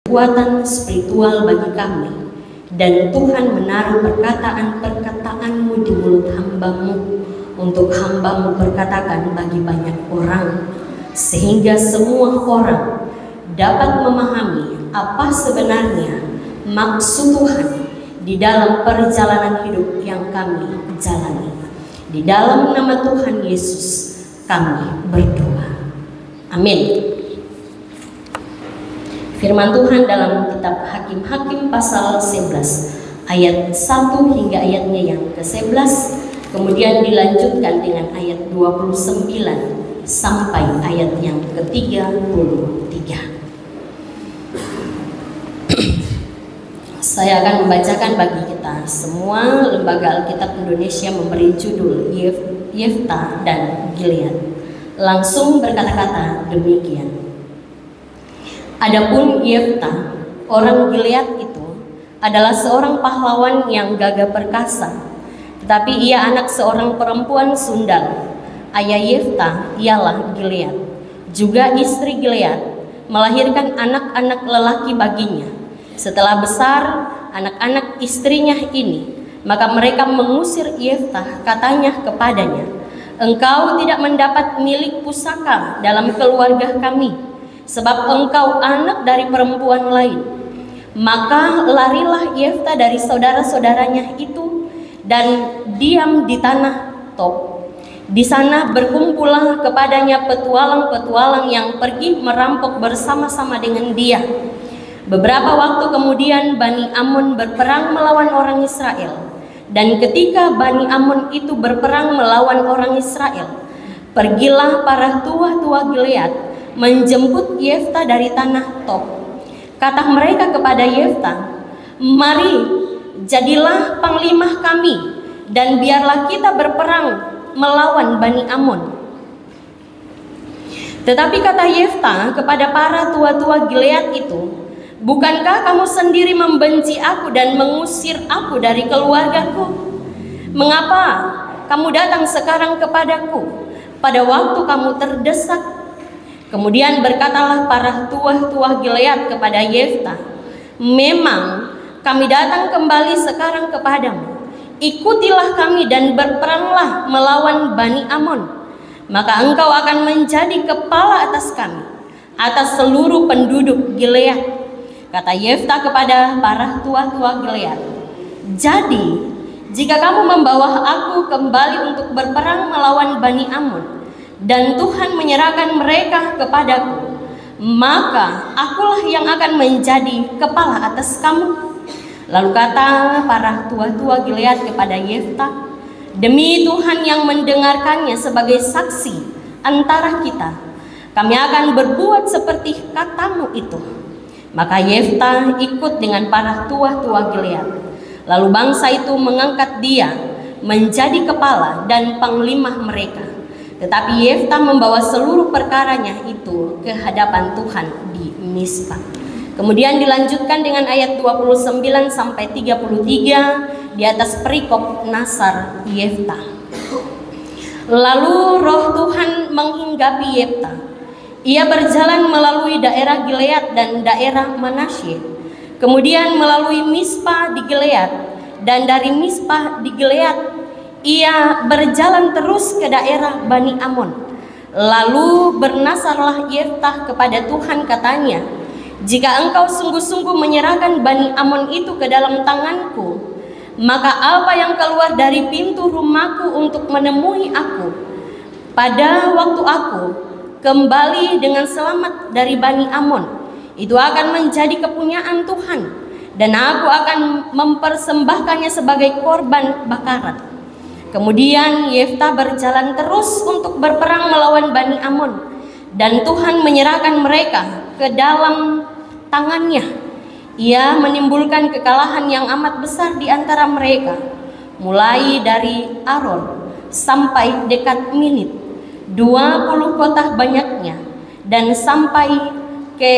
kekuatan spiritual bagi kami, dan Tuhan menaruh perkataan-perkataan-Mu di mulut hamba-Mu untuk hamba-Mu berkatakan bagi banyak orang, sehingga semua orang dapat memahami apa sebenarnya maksud Tuhan di dalam perjalanan hidup yang kami jalani. Di dalam nama Tuhan Yesus kami berdoa. Amin. Firman Tuhan dalam kitab Hakim-Hakim pasal 11 ayat 1 hingga ayatnya yang ke-11, kemudian dilanjutkan dengan ayat 29 sampai ayat yang ke-33. Saya akan membacakan bagi kita semua. Lembaga Alkitab Indonesia memberi judul Yefta dan Gilead. Langsung berkata-kata demikian. Adapun Yefta, orang Gilead itu adalah seorang pahlawan yang gagah perkasa, tetapi ia anak seorang perempuan sundal. Ayah Yefta ialah Gilead. Juga istri Gilead melahirkan anak-anak lelaki baginya. Setelah besar anak-anak istrinya ini, maka mereka mengusir Yefta, katanya kepadanya, "Engkau tidak mendapat milik pusaka dalam keluarga kami, sebab engkau anak dari perempuan lain." Maka larilah Yefta dari saudara-saudaranya itu dan diam di tanah Tob. Di sana berkumpullah kepadanya petualang-petualang yang pergi merampok bersama-sama dengan dia. Beberapa waktu kemudian Bani Amon berperang melawan orang Israel. Dan ketika Bani Amon itu berperang melawan orang Israel, pergilah para tua-tua Gilead menjemput Yefta dari tanah Tob. Kata mereka kepada Yefta, "Mari, jadilah panglima kami, dan biarlah kita berperang melawan Bani Amon." Tetapi kata Yefta kepada para tua-tua Gilead itu, "Bukankah kamu sendiri membenci aku dan mengusir aku dari keluargaku? Mengapa kamu datang sekarang kepadaku pada waktu kamu terdesak?" Kemudian berkatalah para tua-tua Gilead kepada Yefta, "Memang kami datang kembali sekarang kepadamu. Ikutilah kami dan berperanglah melawan Bani Amon. Maka engkau akan menjadi kepala atas kami, atas seluruh penduduk Gilead." Kata Yefta kepada para tua-tua Gilead, "Jadi, jika kamu membawa aku kembali untuk berperang melawan Bani Amon, dan Tuhan menyerahkan mereka kepadaku, maka akulah yang akan menjadi kepala atas kamu." Lalu kata para tua-tua Gilead kepada Yefta, "Demi Tuhan yang mendengarkannya sebagai saksi antara kita, kami akan berbuat seperti katamu itu." Maka Yefta ikut dengan para tua-tua Gilead. Lalu bangsa itu mengangkat dia menjadi kepala dan panglima mereka. Tetapi Yefta membawa seluruh perkaranya itu ke hadapan Tuhan di Mizpah. Kemudian dilanjutkan dengan ayat 29 sampai 33 di atas perikop Nasar Yefta. Lalu roh Tuhan menghinggapi Yefta. Ia berjalan melalui daerah Gilead dan daerah Manasye, kemudian melalui Mizpah di Gilead, dan dari Mizpah di Gilead ia berjalan terus ke daerah Bani Amon. Lalu bernasarlah Yefta kepada Tuhan, katanya, "Jika engkau sungguh-sungguh menyerahkan Bani Amon itu ke dalam tanganku, maka apa yang keluar dari pintu rumahku untuk menemui aku pada waktu aku kembali dengan selamat dari Bani Amon, itu akan menjadi kepunyaan Tuhan, dan aku akan mempersembahkannya sebagai korban bakaran." Kemudian Yefta berjalan terus untuk berperang melawan Bani Amon, dan Tuhan menyerahkan mereka ke dalam tangannya. Ia menimbulkan kekalahan yang amat besar di antara mereka, mulai dari Aron sampai dekat Minit, 20 kota banyaknya, dan sampai ke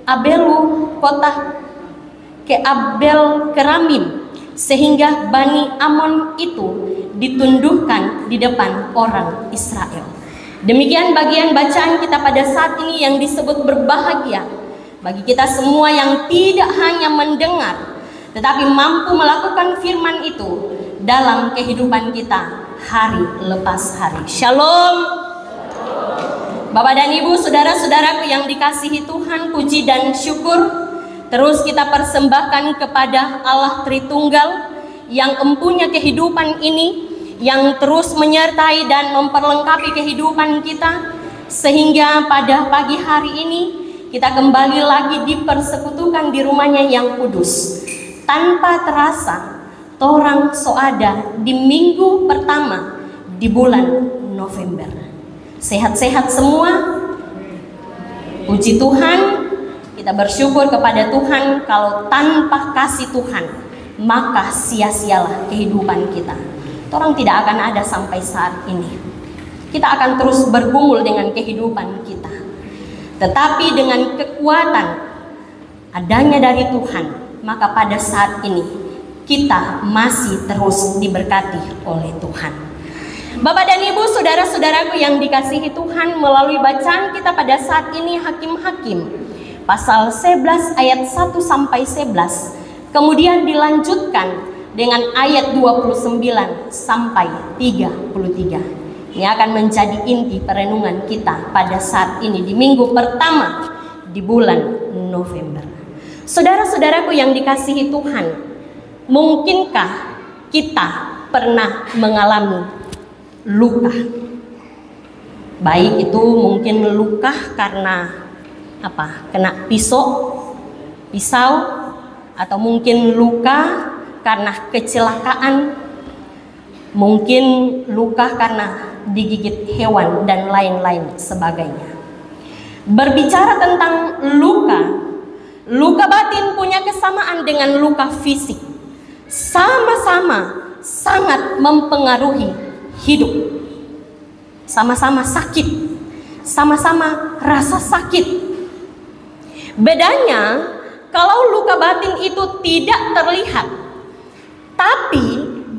Abelu, kota ke Abel Keramim, sehingga Bani Amon itu ditundukkan di depan orang Israel. Demikian bagian bacaan kita pada saat ini yang disebut berbahagia bagi kita semua yang tidak hanya mendengar, tetapi mampu melakukan firman itu dalam kehidupan kita hari lepas hari. Shalom. Bapak dan Ibu, saudara-saudaraku yang dikasihi Tuhan, puji dan syukur terus kita persembahkan kepada Allah Tritunggal yang empunya kehidupan ini, yang terus menyertai dan memperlengkapi kehidupan kita, sehingga pada pagi hari ini kita kembali lagi dipersekutukan di rumahnya yang kudus. Tanpa terasa, torang soada di minggu pertama di bulan November. Sehat-sehat semua. Puji Tuhan, kita bersyukur kepada Tuhan. Kalau tanpa kasih Tuhan, maka sia-sialah kehidupan kita. Orang tidak akan ada sampai saat ini. Kita akan terus bergumul dengan kehidupan kita. Tetapi dengan kekuatan adanya dari Tuhan, maka pada saat ini kita masih terus diberkati oleh Tuhan. Bapak dan Ibu, saudara-saudaraku yang dikasihi Tuhan, melalui bacaan kita pada saat ini Hakim-Hakim pasal 11 ayat 1 sampai 11, kemudian dilanjutkan dengan ayat 29 sampai 33. Ini akan menjadi inti perenungan kita pada saat ini di minggu pertama di bulan November. Saudara-saudaraku yang dikasihi Tuhan, mungkinkah kita pernah mengalami luka? Baik itu mungkin luka karena kena pisau, atau mungkin luka karena kecelakaan, mungkin luka karena digigit hewan dan lain-lain sebagainya. Berbicara tentang luka batin punya kesamaan dengan luka fisik. Sama-sama sangat mempengaruhi hidup. Sama-sama sakit, sama-sama rasa sakit. Bedanya, kalau luka batin itu tidak terlihat, tapi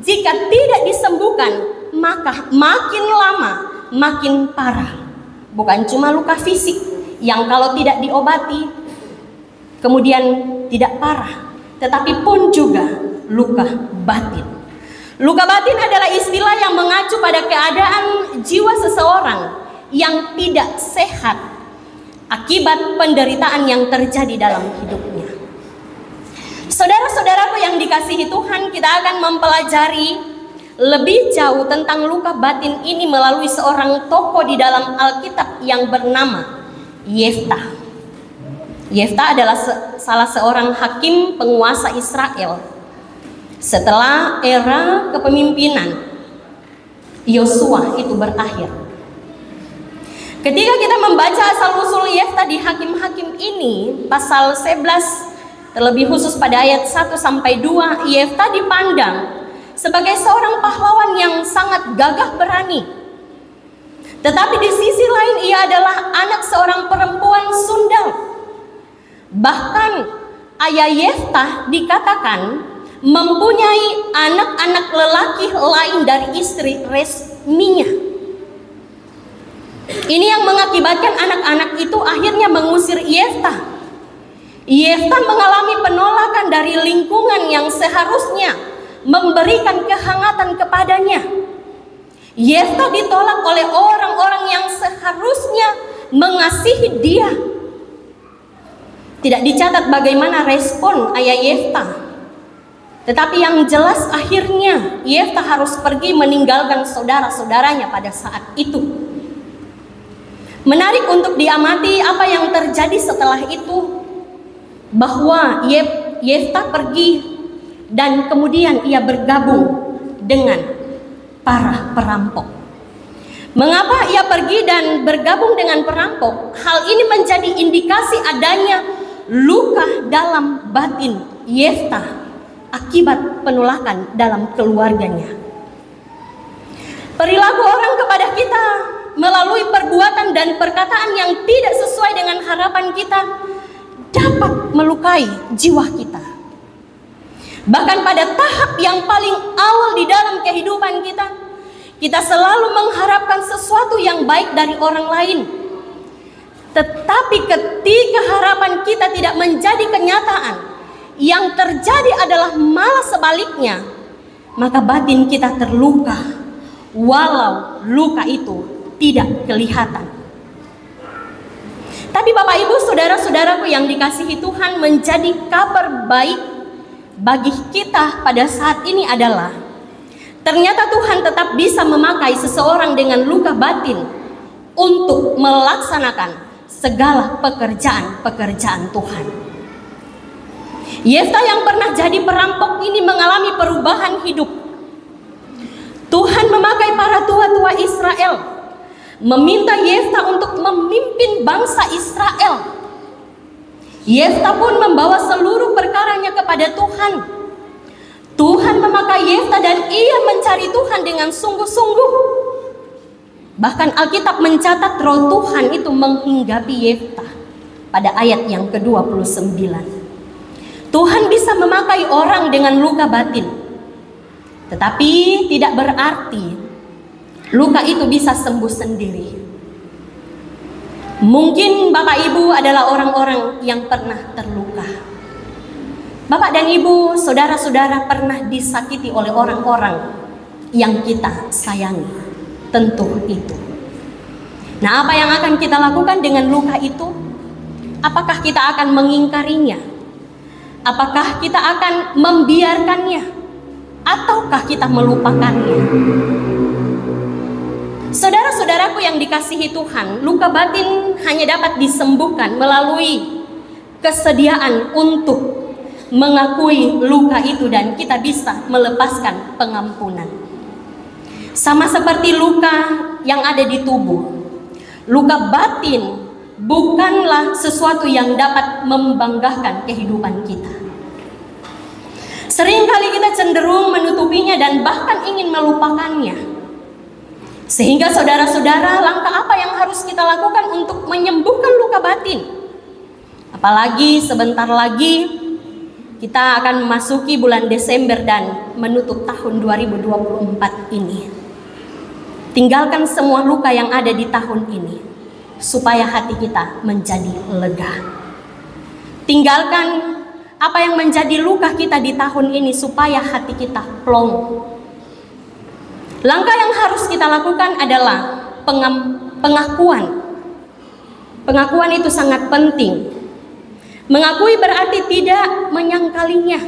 jika tidak disembuhkan, maka makin lama makin parah. Bukan cuma luka fisik yang kalau tidak diobati kemudian tidak parah, tetapi pun juga luka batin. Luka batin adalah istilah yang mengacu pada keadaan jiwa seseorang yang tidak sehat akibat penderitaan yang terjadi dalam hidupnya. Saudara-saudaraku yang dikasihi Tuhan, kita akan mempelajari lebih jauh tentang luka batin ini melalui seorang tokoh di dalam Alkitab yang bernama Yeftah. Yeftah adalah salah seorang hakim penguasa Israel setelah era kepemimpinan Yosua itu berakhir. Ketika kita membaca asal-usul Yeftah di Hakim-Hakim ini, pasal 11, terlebih khusus pada ayat 1 sampai 2, Yeftah dipandang sebagai seorang pahlawan yang sangat gagah berani. Tetapi di sisi lain ia adalah anak seorang perempuan sundal. Bahkan ayah Yeftah dikatakan mempunyai anak-anak lelaki lain dari istri resminya. Ini yang mengakibatkan anak-anak itu akhirnya mengusir Yeftah. Yeftah mengalami penolakan dari lingkungan yang seharusnya memberikan kehangatan kepadanya. Yeftah ditolak oleh orang-orang yang seharusnya mengasihi dia. Tidak dicatat bagaimana respon ayah Yeftah. Tetapi yang jelas akhirnya Yeftah harus pergi meninggalkan saudara-saudaranya pada saat itu. Menarik untuk diamati apa yang terjadi setelah itu, bahwa Yeftah pergi dan kemudian ia bergabung dengan para perampok. Mengapa ia pergi dan bergabung dengan perampok? Hal ini menjadi indikasi adanya luka dalam batin Yeftah akibat penolakan dalam keluarganya. Perilaku orang kepada kita melalui perbuatan dan perkataan yang tidak sesuai dengan harapan kita dapat melukai jiwa kita. Bahkan pada tahap yang paling awal di dalam kehidupan kita, kita selalu mengharapkan sesuatu yang baik dari orang lain. Tetapi ketika harapan kita tidak menjadi kenyataan, yang terjadi adalah malah sebaliknya, maka batin kita terluka, walau luka itu tidak kelihatan. Tapi Bapak Ibu, saudara-saudaraku yang dikasihi Tuhan, menjadi kabar baik bagi kita pada saat ini adalah ternyata Tuhan tetap bisa memakai seseorang dengan luka batin untuk melaksanakan segala pekerjaan-pekerjaan Tuhan. Yefta yang pernah jadi perampok ini mengalami perubahan hidup. Tuhan memakai para tua-tua Israel, meminta Yefta untuk memimpin bangsa Israel. Yefta pun membawa seluruh perkaranya kepada Tuhan. Tuhan memakai Yefta dan ia mencari Tuhan dengan sungguh-sungguh. Bahkan Alkitab mencatat roh Tuhan itu menghinggapi Yefta pada ayat yang ke-29. Tuhan bisa memakai orang dengan luka batin, tetapi tidak berarti luka itu bisa sembuh sendiri. Mungkin Bapak Ibu adalah orang-orang yang pernah terluka. Bapak dan Ibu, saudara-saudara pernah disakiti oleh orang-orang yang kita sayangi. Tentu itu. Nah, apa yang akan kita lakukan dengan luka itu? Apakah kita akan mengingkarinya? Apakah kita akan membiarkannya? Ataukah kita melupakannya? Saudara-saudaraku yang dikasihi Tuhan, luka batin hanya dapat disembuhkan melalui kesediaan untuk mengakui luka itu dan kita bisa melepaskan pengampunan. Sama seperti luka yang ada di tubuh, luka batin bukanlah sesuatu yang dapat membanggakan kehidupan kita. Seringkali kita cenderung menutupinya dan bahkan ingin melupakannya. Sehingga saudara-saudara, langkah apa yang harus kita lakukan untuk menyembuhkan luka batin? Apalagi sebentar lagi kita akan memasuki bulan Desember dan menutup tahun 2024 ini. Tinggalkan semua luka yang ada di tahun ini supaya hati kita menjadi lega. Tinggalkan apa yang menjadi luka kita di tahun ini supaya hati kita plong. Langkah yang harus kita lakukan adalah pengakuan. Pengakuan itu sangat penting. Mengakui berarti tidak menyangkalinya.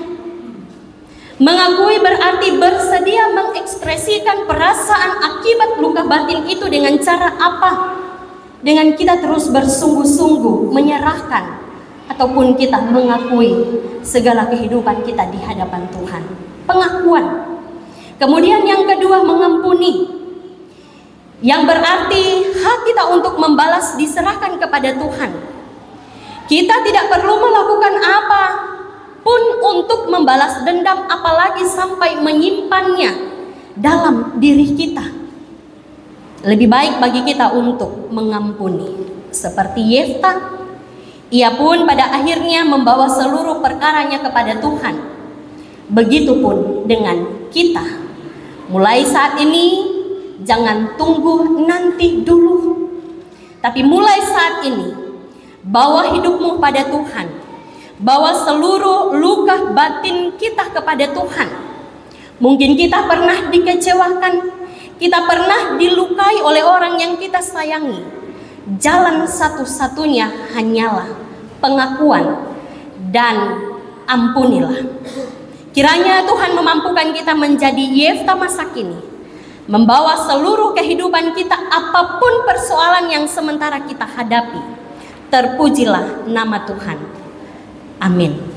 Mengakui berarti bersedia mengekspresikan perasaan akibat luka batin itu dengan cara apa? Dengan kita terus bersungguh-sungguh menyerahkan ataupun kita mengakui segala kehidupan kita di hadapan Tuhan. Pengakuan. Kemudian yang kedua, mengampuni. Yang berarti hak kita untuk membalas diserahkan kepada Tuhan. Kita tidak perlu melakukan apa pun untuk membalas dendam, apalagi sampai menyimpannya dalam diri kita. Lebih baik bagi kita untuk mengampuni. Seperti Yefta, ia pun pada akhirnya membawa seluruh perkaranya kepada Tuhan. Begitupun dengan kita. Mulai saat ini jangan tunggu nanti dulu, tapi mulai saat ini bawa hidupmu pada Tuhan. Bawa seluruh luka batin kita kepada Tuhan. Mungkin kita pernah dikecewakan, kita pernah dilukai oleh orang yang kita sayangi. Jalan satu-satunya hanyalah pengakuan dan ampunilah. Kiranya Tuhan memampukan kita menjadi Yefta masa kini, membawa seluruh kehidupan kita apapun persoalan yang sementara kita hadapi. Terpujilah nama Tuhan. Amin.